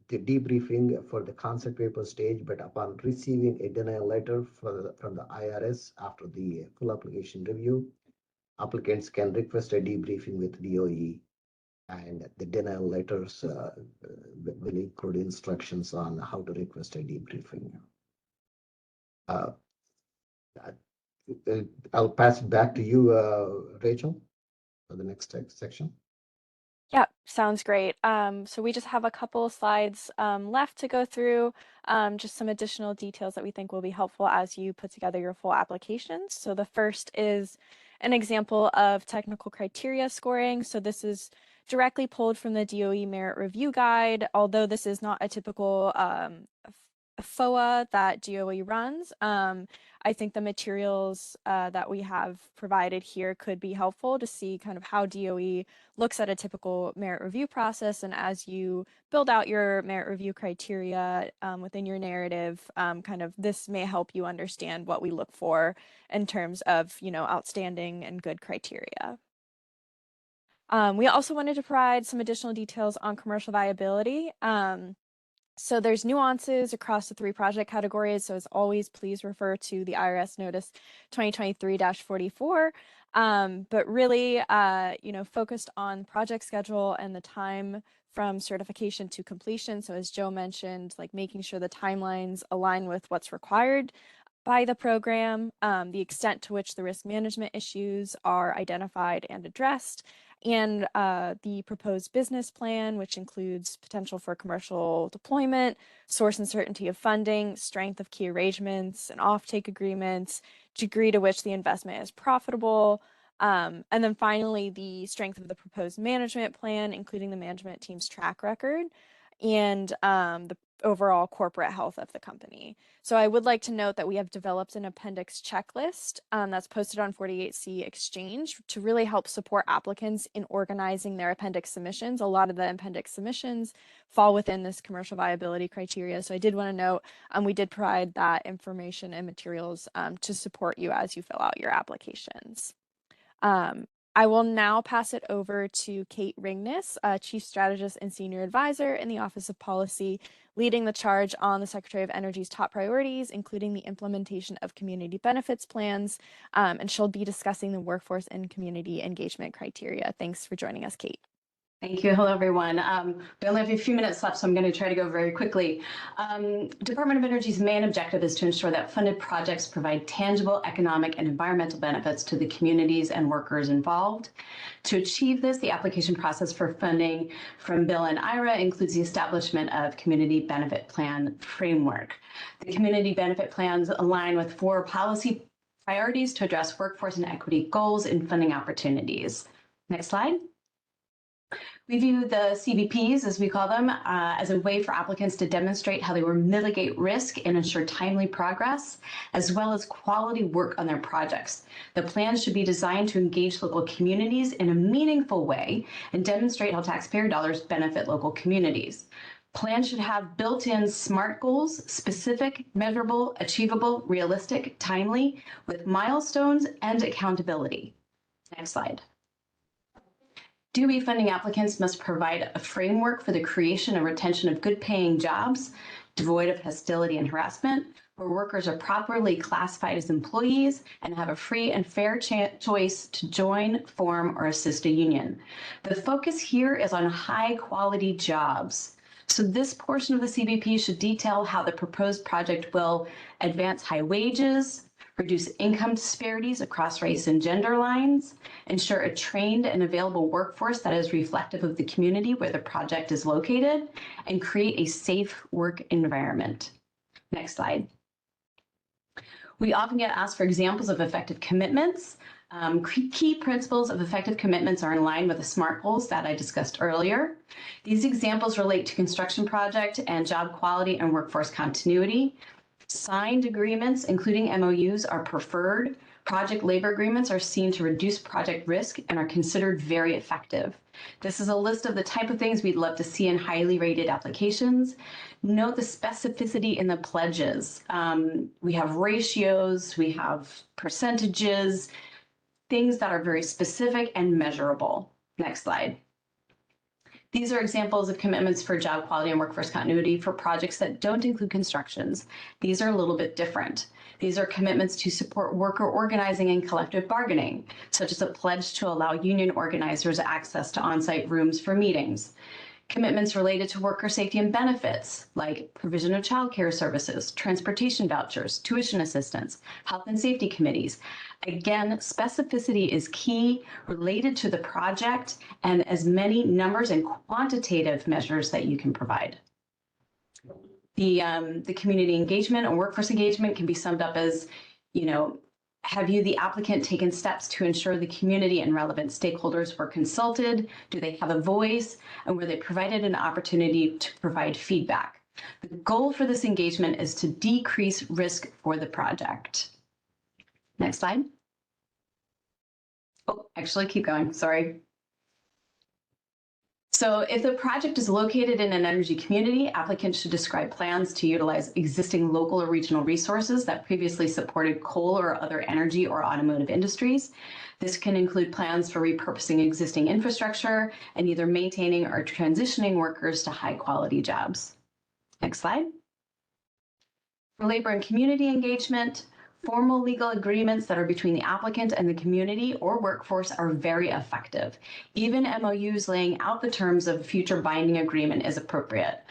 S3: the debriefing for the concept paper stage, but upon receiving a denial letter from the IRS after the full application review, applicants can request a debriefing with DOE, and the denial letters will include instructions on how to request a debriefing. I'll pass it back to you, Rachel, for the next section.
S1: Yeah, sounds great. So we just have a couple slides left to go through, just some additional details that we think will be helpful as you put together your full applications. So the first is an example of technical criteria scoring. So this is directly pulled from the DOE Merit Review Guide, although this is not a typical FOA that DOE runs. I think the materials that we have provided here could be helpful to see kind of how DOE looks at a typical merit review process. And as you build out your merit review criteria within your narrative, kind of this may help you understand what we look for in terms of, outstanding and good criteria. We also wanted to provide some additional details on commercial viability. So there's nuances across the 3 project categories. So as always, please refer to the IRS Notice 2023-44. But really, focused on project schedule and the time from certification to completion. So as Joe mentioned, like making sure the timelines align with what's required by the program, the extent to which the risk management issues are identified and addressed, and the proposed business plan, which includes potential for commercial deployment, source and certainty of funding, strength of key arrangements and offtake agreements, degree to which the investment is profitable, and then finally, the strength of the proposed management plan, including the management team's track record, and the overall corporate health of the company. So I would like to note that we have developed an appendix checklist that's posted on 48C Exchange to really help support applicants in organizing their appendix submissions. A lot of the appendix submissions fall within this commercial viability criteria. So I did want to note we did provide that information and materials to support you as you fill out your applications. I will now pass it over to Kate Ringness, Chief Strategist and Senior Advisor in the Office of Policy, leading the charge on the Secretary of Energy's top priorities, including the implementation of community benefits plans, and she'll be discussing the workforce and community engagement criteria. Thanks for joining us, Kate.
S5: Thank you. Hello, everyone. We only have a few minutes left, so I'm going to try to go very quickly. Department of Energy's main objective is to ensure that funded projects provide tangible economic and environmental benefits to the communities and workers involved. To achieve this, the application process for funding from Bill and IRA includes the establishment of community benefit plan framework. The community benefit plans align with 4 policy priorities to address workforce and equity goals and funding opportunities. Next slide. We view the CBPs, as we call them, as a way for applicants to demonstrate how they will mitigate risk and ensure timely progress, as well as quality work on their projects. The plans should be designed to engage local communities in a meaningful way and demonstrate how taxpayer dollars benefit local communities. Plans should have built-in SMART goals, specific, measurable, achievable, realistic, timely, with milestones and accountability. Next slide. DOE funding applicants must provide a framework for the creation and retention of good-paying jobs, devoid of hostility and harassment, where workers are properly classified as employees and have a free and fair choice to join, form, or assist a union. The focus here is on high quality jobs. So this portion of the CBP should detail how the proposed project will advance high wages, reduce income disparities across race and gender lines, ensure a trained and available workforce that is reflective of the community where the project is located, and create a safe work environment. Next slide. We often get asked for examples of effective commitments. Key principles of effective commitments are in line with the SMART goals that I discussed earlier. These examples relate to construction project and job quality and workforce continuity. Signed agreements, including MOUs, are preferred. Project labor agreements are seen to reduce project risk and are considered very effective. This is a list of the type of things we'd love to see in highly rated applications. Note the specificity in the pledges. We have ratios, we have percentages, things that are very specific and measurable. Next slide. These are examples of commitments for job quality and workforce continuity for projects that don't include constructions. These are a little bit different. These are commitments to support worker organizing and collective bargaining, such as a pledge to allow union organizers access to on-site rooms for meetings. Commitments related to worker safety and benefits, like provision of childcare services, transportation vouchers, tuition assistance, health and safety committees. Again, specificity is key, related to the project, and as many numbers and quantitative measures that you can provide. The community engagement and workforce engagement can be summed up as, have you, the applicant, taken steps to ensure the community and relevant stakeholders were consulted? Do they have a voice? And were they provided an opportunity to provide feedback? The goal for this engagement is to decrease risk for the project. Next slide. Oh, actually, keep going, sorry. So if the project is located in an energy community, applicants should describe plans to utilize existing local or regional resources that previously supported coal or other energy or automotive industries. This can include plans for repurposing existing infrastructure and either maintaining or transitioning workers to high quality jobs. Next slide. For labor and community engagement, formal legal agreements that are between the applicant and the community or workforce are very effective. Even MOUs laying out the terms of a future binding agreement is appropriate.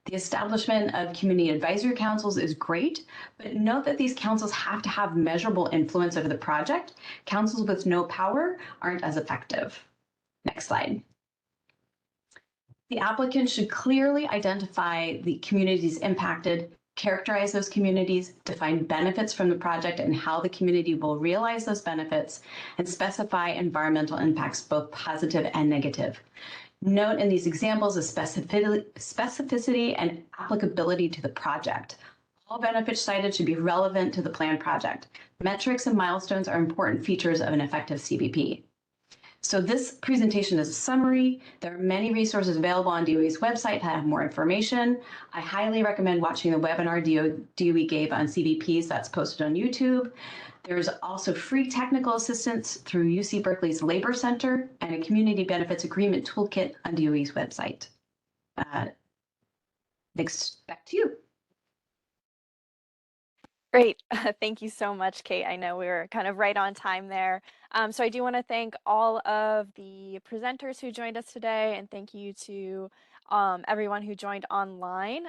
S5: The establishment of community advisory councils is great, but note that these councils have to have measurable influence over the project. Councils with no power aren't as effective. Next slide. The applicant should clearly identify the communities impacted, characterize those communities, define benefits from the project and how the community will realize those benefits, and specify environmental impacts, both positive and negative. Note in these examples the specificity and applicability to the project. All benefits cited should be relevant to the planned project. Metrics and milestones are important features of an effective CBP. So this presentation is a summary. There are many resources available on DOE's website that have more information. I highly recommend watching the webinar DOE gave on CBPs that's posted on YouTube. There's also free technical assistance through UC Berkeley's Labor Center and a community benefits agreement toolkit on DOE's website. Next, back to you.
S1: Great. Thank you so much, Kate. I know we were kind of right on time there. So I do want to thank all of the presenters who joined us today, and thank you to everyone who joined online.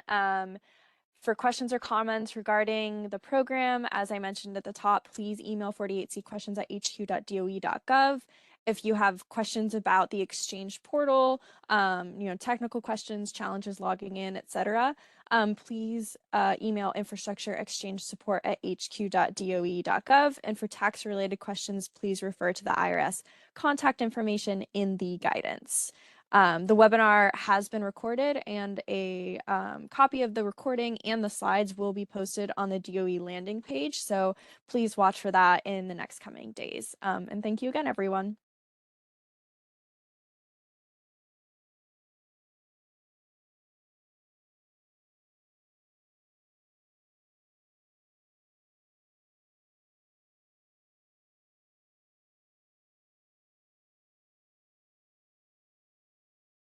S1: For questions or comments regarding the program, as I mentioned at the top, please email 48cquestions@hq.doe.gov. If you have questions about the Exchange portal, technical questions, challenges logging in, etc., please email infrastructureexchangesupport@hq.doe.gov. And for tax-related questions, please refer to the IRS contact information in the guidance. The webinar has been recorded, and a copy of the recording and the slides will be posted on the DOE landing page. So please watch for that in the next coming days. And thank you again, everyone.